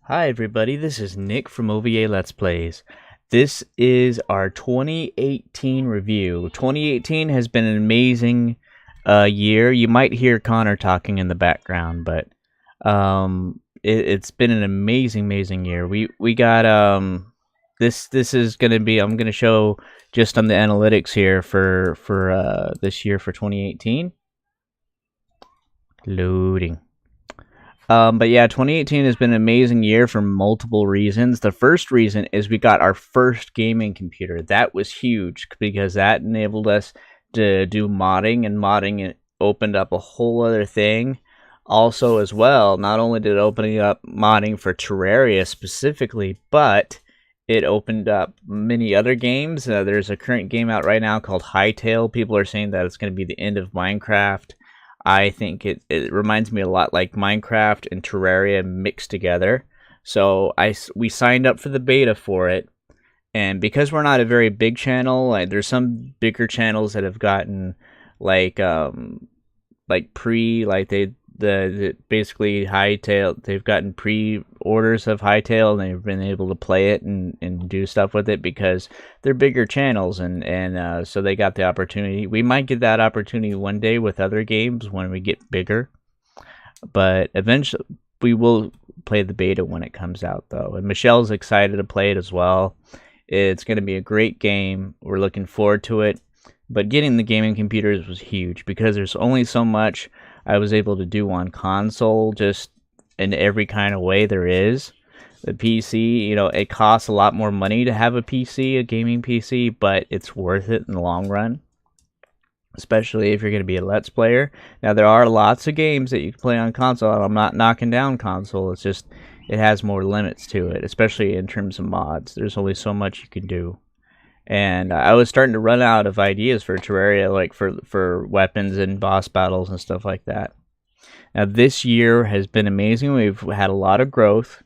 Hi everybody, this is Nick from OVA Let's Plays. This is our 2018 review. 2018 has been an amazing year. You might hear Connor talking in the background, but it's been an amazing year. We got this is gonna be, I'm gonna show just on the analytics here for this year for 2018. Loading. But yeah, 2018 has been an amazing year for multiple reasons. The first reason is we got our first gaming computer. That was huge because that enabled us to do modding, and modding it opened up a whole other thing. Also, as well, not only did it open up modding for Terraria specifically, but it opened up many other games. There's a current game out right now called Hightail. People are saying that it's going to be the end of Minecraft. I think it reminds me a lot like Minecraft and Terraria mixed together. So we signed up for the beta for it, and because we're not a very big channel, there's some bigger channels that have gotten the basically Hightail, they've gotten pre-orders of Hightail, and they've been able to play it and do stuff with it because they're bigger channels, and so they got the opportunity. We might get that opportunity one day with other games when we get bigger, but eventually we will play the beta when it comes out though, and Michelle's excited to play it as well. It's going to be a great game. We're looking forward to it, but getting the gaming computers was huge because there's only so much I was able to do on console, just in every kind of way there is. The PC, it costs a lot more money to have a PC, a gaming PC, but it's worth it in the long run, especially if you're going to be a Let's Player. Now, there are lots of games that you can play on console, and I'm not knocking down console. It's just, it has more limits to it, especially in terms of mods. There's only so much you can do. And I was starting to run out of ideas for Terraria, like for weapons and boss battles and stuff like that. Now, this year has been amazing. We've had a lot of growth.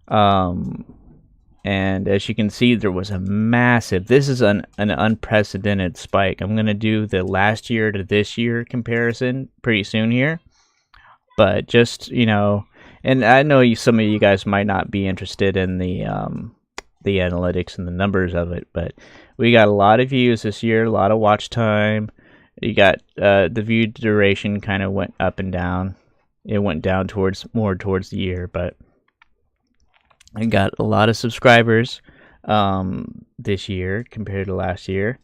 And as you can see, there was a massive, this is an unprecedented spike. I'm going to do the last year to this year comparison pretty soon here. But just, and I know some of you guys might not be interested in the analytics and the numbers of it, but we got a lot of views this year, a lot of watch time. You got the view duration kind of went up and down. It went down more towards the year, but I got a lot of subscribers this year compared to last year.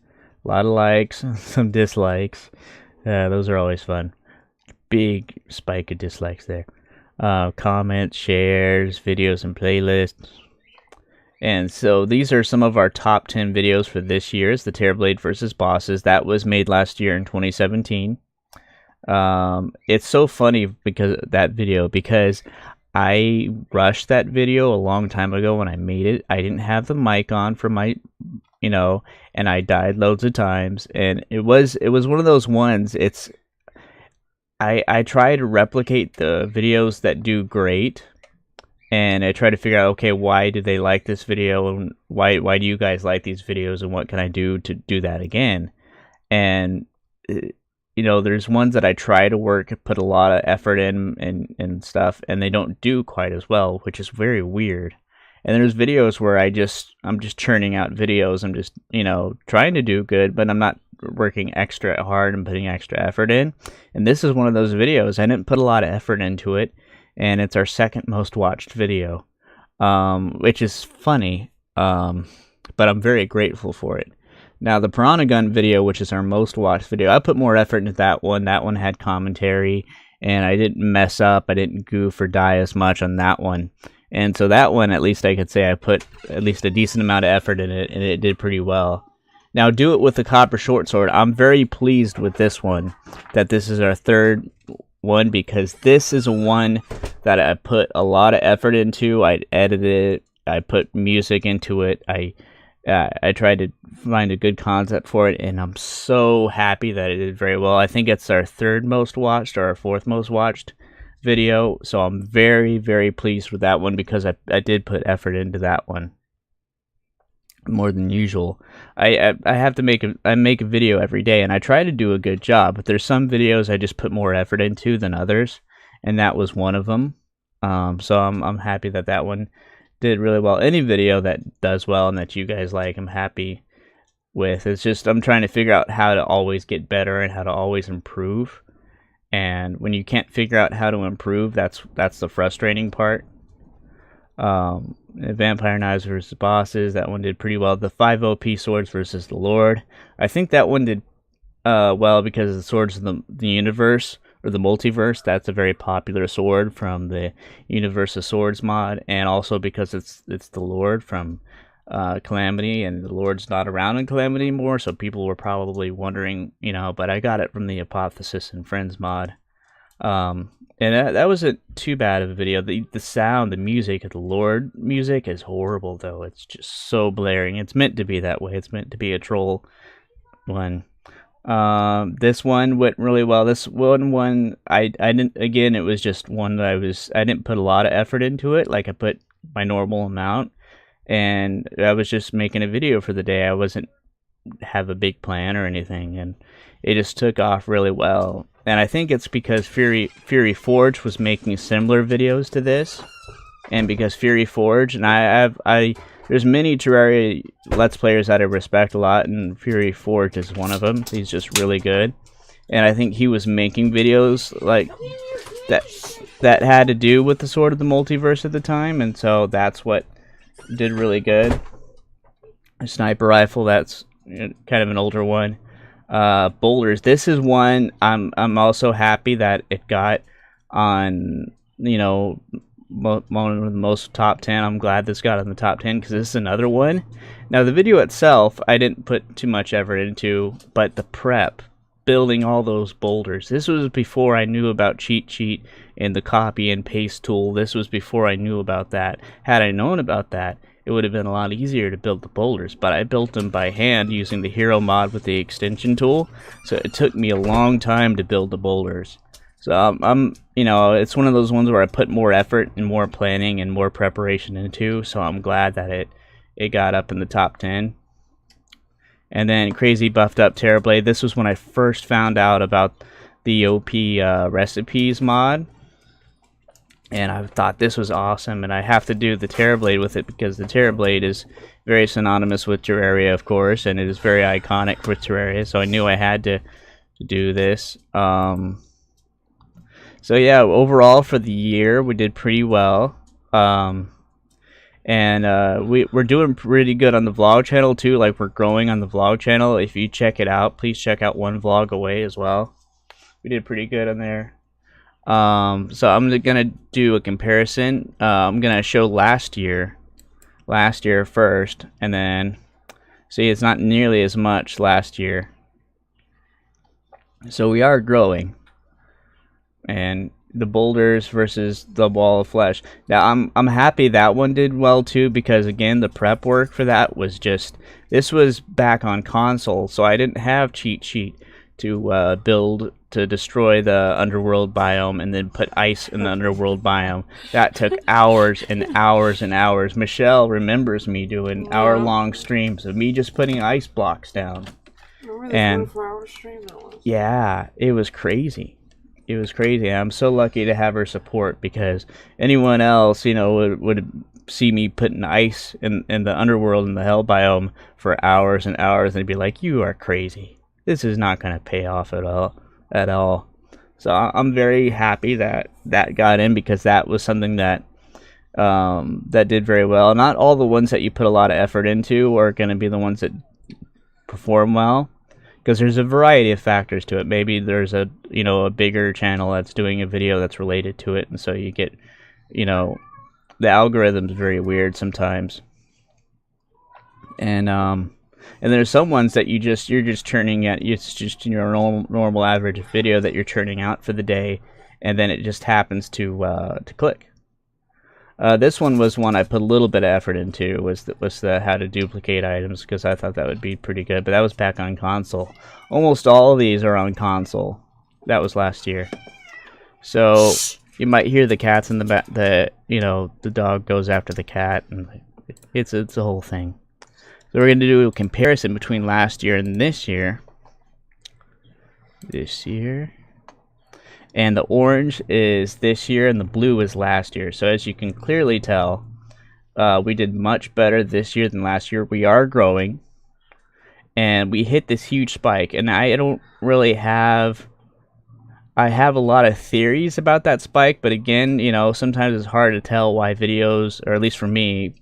A lot of likes, some dislikes. Those are always fun. Big spike of dislikes there. Comments, shares, videos, and playlists. And so these are some of our top 10 videos for this year's the Terrorblade versus Bosses. That was made last year in 2017. It's so funny because I rushed that video a long time ago when I made it. I didn't have the mic on for my, and I died loads of times. And it was one of those ones. I try to replicate the videos that do great. And I try to figure out, okay, why did they like this video, and why do you guys like these videos, and what can I do to do that again? And there's ones that I try to put a lot of effort in and stuff, and they don't do quite as well, which is very weird. And there's videos where I'm just churning out videos. I'm just trying to do good, but I'm not working extra hard and putting extra effort in. And this is one of those videos. I didn't put a lot of effort into it. And it's our second most watched video, which is funny, but I'm very grateful for it. Now, the Piranha Gun video, which is our most watched video, I put more effort into that one. That one had commentary, and I didn't mess up. I didn't goof or die as much on that one. And so that one, at least I could say I put at least a decent amount of effort in it, and it did pretty well. Now, Do It with the Copper Short Sword. I'm very pleased with this one, that this is our third one, because this is one that I put a lot of effort into. I edited it, I put music into it, I tried to find a good concept for it, and I'm so happy that it did very well. I think it's our third most watched or our fourth most watched video, so I'm very pleased with that one because I did put effort into that one more than usual. I have to make a video every day, and I try to do a good job, but there's some videos I just put more effort into than others, and that was one of them. So I'm happy that that one did really well. Any video that does well and that you guys like, I'm happy with. It's just I'm trying to figure out how to always get better and how to always improve. And when you can't figure out how to improve, that's the frustrating part. Vampire Knives versus Bosses, that one did pretty well. The 5 OP Swords versus the Lord, I think that one did well because the Swords of the Universe, or the Multiverse, that's a very popular sword from the Universe of Swords mod, and also because it's the Lord from Calamity, and the Lord's not around in Calamity anymore, so people were probably wondering, you know, but I got it from the Apotheosis and Friends mod. And that wasn't too bad of a video. The sound, the music of the Lord music is horrible, though. It's just so blaring. It's meant to be that way. It's meant to be a troll one. This one went really well. This one I didn't, again, it was just one that I didn't put a lot of effort into it. Like, I put my normal amount, and I was just making a video for the day. I wasn't have a big plan or anything, and it just took off really well. And I think it's because Fury Forge was making similar videos to this, and because Fury Forge, and there's many Terraria Let's Players that I respect a lot, and Fury Forge is one of them. He's just really good, and I think he was making videos like that had to do with the Sword of the Multiverse at the time, and so that's what did really good. A sniper rifle, that's kind of an older one. Boulders, this is one I'm also happy that it got on, you know, one of the most top 10. I'm glad this got on the top 10 because this is another one. Now, the video itself I didn't put too much effort into, but the prep, building all those boulders, this was before I knew about cheat sheet and the copy and paste tool. This was before I knew about that. Had I known about that, it would have been a lot easier to build the boulders, but I built them by hand using the hero mod with the extension tool, so it took me a long time to build the boulders. So I'm you know, it's one of those ones where I put more effort and more planning and more preparation into, so I'm glad that it got up in the top 10. And then Crazy Buffed Up Terrorblade, this was when I first found out about the OP recipes mod, and I thought this was awesome, and I have to do the Terrorblade with it because the Terrorblade is very synonymous with Terraria, of course, and it is very iconic for Terraria, so I knew I had to do this. So yeah, overall for the year, we did pretty well. And we're doing pretty good on the vlog channel, too. Like, we're growing on the vlog channel. If you check it out, please check out One Vlog Away as well. We did pretty good on there. So I'm gonna do a comparison. I'm gonna show last year first, and then see, it's not nearly as much last year. So we are growing, and the boulders versus the wall of flesh. Now I'm happy that one did well too, because again, the prep work for that was just, this was back on console, so I didn't have cheat sheet to build to destroy the underworld biome and then put ice in the underworld biome. That took hours and hours and hours. Michelle remembers me doing hour-long streams of me just putting ice blocks down. Remember the 24-hour stream that was? Yeah, it was crazy. It was crazy. I'm so lucky to have her support, because anyone else, you know, would see me putting ice in the underworld and the hell biome for hours and hours, and they'd be like, "You are crazy. This is not going to pay off at all." So I'm very happy that got in, because that was something that that did very well. Not all the ones that you put a lot of effort into are going to be the ones that perform well, because there's a variety of factors to it. Maybe there's a bigger channel that's doing a video that's related to it, and so you get, the algorithm's very weird sometimes. And there's some ones that you're just churning at. It's just your normal average video that you're churning out for the day, and then it just happens to click. This one was one I put a little bit of effort into, was the how to duplicate items, because I thought that would be pretty good. But that was back on console. Almost all of these are on console. That was last year. So you might hear the cats in the back. The dog goes after the cat, and it's a whole thing. So we're going to do a comparison between last year and this year. And the orange is this year and the blue is last year. So as you can clearly tell, we did much better this year than last year. We are growing, and we hit this huge spike. And I don't really have... I have a lot of theories about that spike, but again, you know, sometimes it's hard to tell why videos, or at least for me,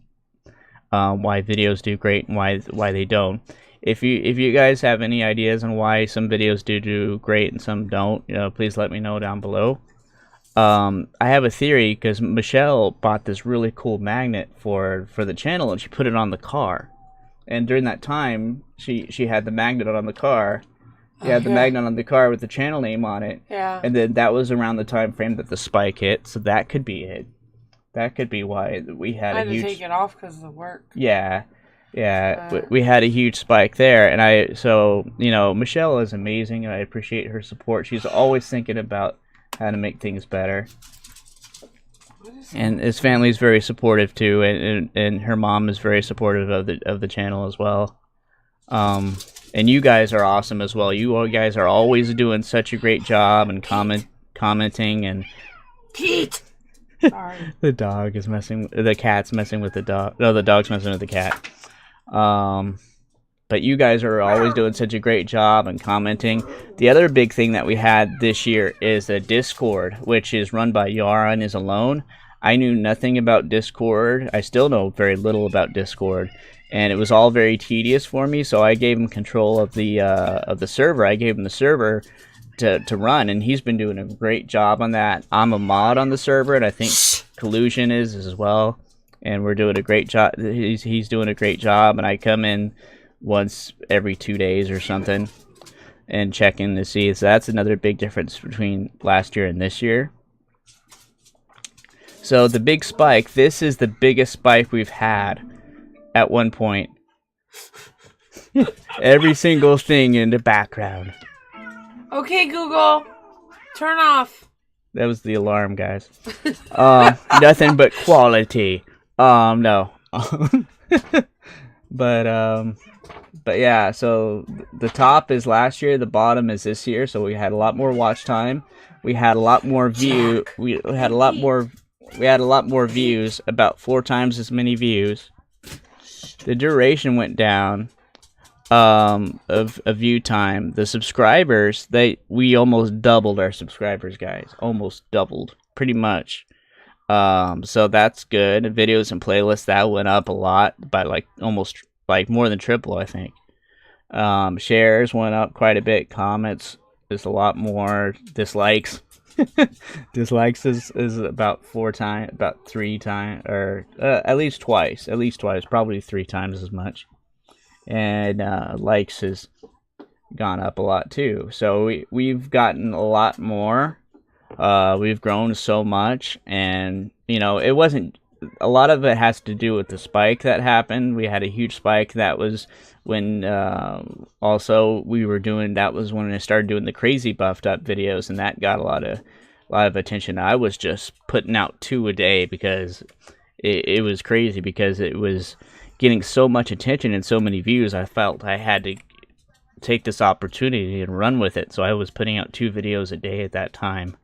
why videos do great and why they don't. If you guys have any ideas on why some videos do great and some don't, you know, please let me know down below. I have a theory because Michelle bought this really cool magnet for the channel, and she put it on the car. And during that time, she had the magnet on the car. Yeah, the magnet on the car with the channel name on it. Yeah. And then that was around the time frame that the spike hit, so that could be it. That could be why we had a huge... I had to take it off because of the work. Yeah. Yeah, we had a huge spike there, and so, you know, Michelle is amazing, and I appreciate her support. She's always thinking about how to make things better. And his family is very supportive too, and her mom is very supportive of the channel as well. And you guys are awesome as well. You guys are always doing such a great job and commenting and... Pete! Sorry. The dog is messing... The cat's messing with the dog. No, the dog's messing with the cat. But you guys are always doing such a great job and commenting. The other big thing that we had this year is a Discord, which is run by Yara and is alone. I knew nothing about Discord. I still know very little about Discord. And it was all very tedious for me, so I gave him control of the server. I gave him the server to run, and he's been doing a great job on that. I'm a mod on the server, and I think Collusion is as well. And we're doing a great job. He's doing a great job, and I come in once every 2 days or something and check in to see. So that's another big difference between last year and this year. So the big spike, this is the biggest spike we've had at one point. Every single thing in the background. Okay, Google, turn off. That was the alarm, guys. Nothing but quality. No. But yeah, so the top is last year, the bottom is this year, so we had a lot more watch time. We had a lot more view. We had a lot more views, about 4 times as many views. The duration went down of view time. The subscribers, we almost doubled our subscribers, guys. Almost doubled, pretty much. So that's good. Videos and playlists, that went up a lot by almost more than triple, I think. Shares went up quite a bit. Comments is a lot more. Dislikes dislikes is about 3 times, or at least twice, probably 3 times as much. And likes has gone up a lot too. So we've gotten a lot more. We've grown so much, and you know, it wasn't, a lot of it has to do with the spike that happened. We had a huge spike. That was when also we were doing, that was when I started doing the crazy buffed up videos, and that got a lot of attention. I was just putting out 2 a day because it was crazy, because it was getting so much attention and so many views. I felt I had to take this opportunity and run with it. So I was putting out 2 videos a day at that time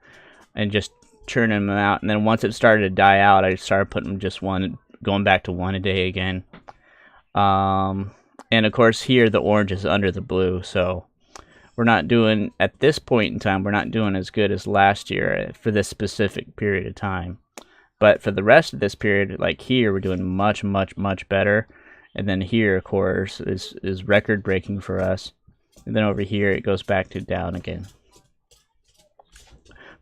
and just churning them out. And then once it started to die out, I started putting just one, going back to 1 a day again. And of course here the orange is under the blue, so we're not doing, at this point in time, we're not doing as good as last year for this specific period of time. But for the rest of this period, like here, we're doing much, much, much better. And then here, of course, is record breaking for us. And then over here, it goes back to down again.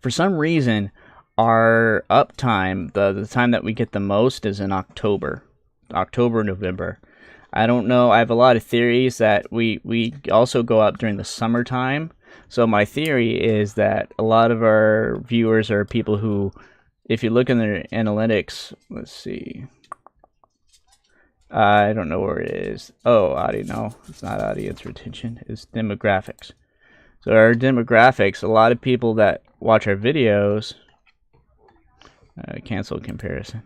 For some reason, our uptime, the time that we get the most, is in October, November. I don't know. I have a lot of theories that we also go up during the summertime. So my theory is that a lot of our viewers are people who, if you look in their analytics, let's see. I don't know where it is. Oh, audio. No, it's not audience retention. It's demographics. So our demographics, a lot of people that watch our videos, cancel comparison.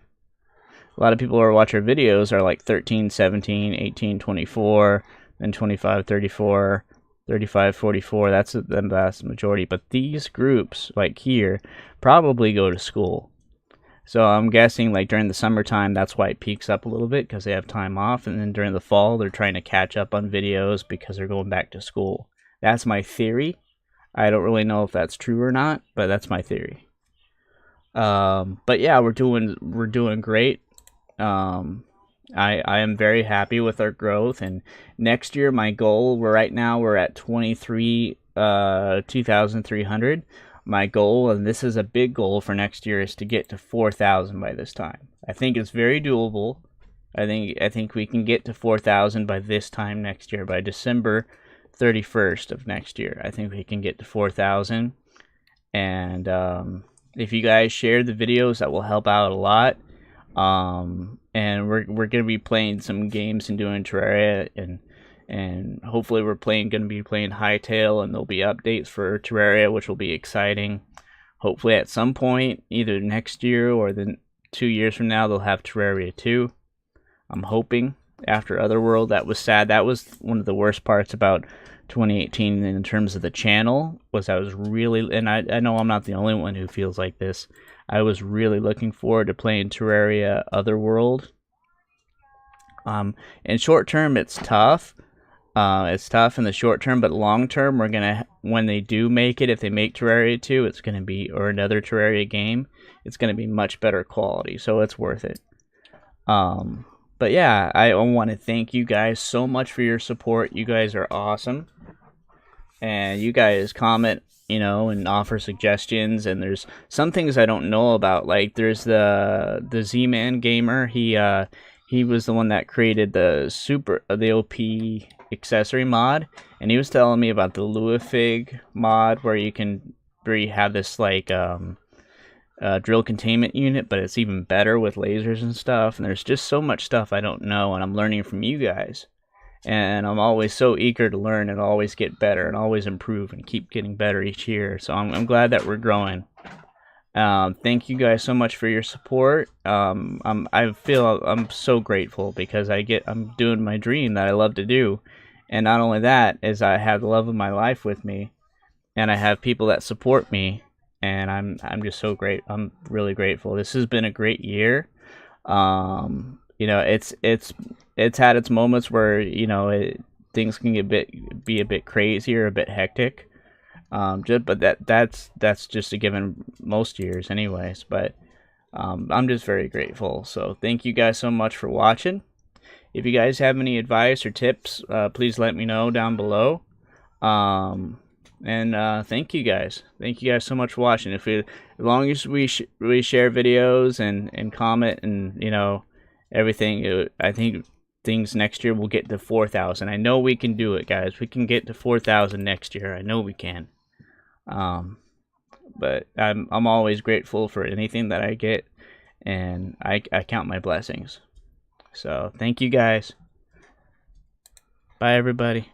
A lot of people who watch our videos are like 13, 17, 18, 24, then 25, 34, 35, 44. That's the vast majority. But these groups, like here, probably go to school. So I'm guessing like during the summertime, that's why it peaks up a little bit because they have time off. And then during the fall, they're trying to catch up on videos because they're going back to school. That's my theory. I don't really know if that's true or not, but that's my theory. But yeah, we're doing great. I am very happy with our growth, and next year my goal, right now we're at 2,300. My goal, and this is a big goal for next year, is to get to 4,000 by this time. I think it's very doable. I think we can get to 4,000 by this time next year, by December 31st of next year. I think we can get to 4,000, and if you guys share the videos, that will help out a lot. And we're gonna be playing some games and doing Terraria, and hopefully we're gonna be playing Hightail, and there'll be updates for Terraria, which will be exciting. Hopefully at some point, either next year or then 2 years from now, they'll have Terraria 2. I'm hoping. After Otherworld, that was sad. That was one of the worst parts about 2018 in terms of the channel, was I was really, and I know I'm not the only one who feels like this, I was really looking forward to playing Terraria Otherworld. In short term, it's tough. It's tough in the short term, but long term, we're gonna, when they do make it, if they make Terraria 2, it's gonna be, or another Terraria game, it's gonna be much better quality, so it's worth it. But yeah, I want to thank you guys so much for your support. You guys are awesome, and you guys comment, and offer suggestions. And there's some things I don't know about. Like there's the Z-Man Gamer. He was the one that created the OP accessory mod, and he was telling me about the Luifig mod, where you have this like drill containment unit, but it's even better with lasers and stuff. And there's just so much stuff I don't know, and I'm learning from you guys. And I'm always so eager to learn and always get better and always improve and keep getting better each year. So I'm glad that we're growing. Thank you guys so much for your support. I feel I'm so grateful because I'm doing my dream that I love to do. And not only that, is I have the love of my life with me, and I have people that support me, and I'm just so great. I'm really grateful. This has been a great year. It's had its moments where things can be a bit crazy or a bit hectic. But that's just a given most years, anyways. But I'm just very grateful. So thank you guys so much for watching. If you guys have any advice or tips, please let me know down below. And thank you guys. Thank you guys so much for watching. As long as we share videos and comment and everything, I think things next year will get to 4,000. I know we can do it, guys. We can get to 4,000 next year. I know we can. But I'm always grateful for anything that I get, and I count my blessings. So thank you guys. Bye everybody.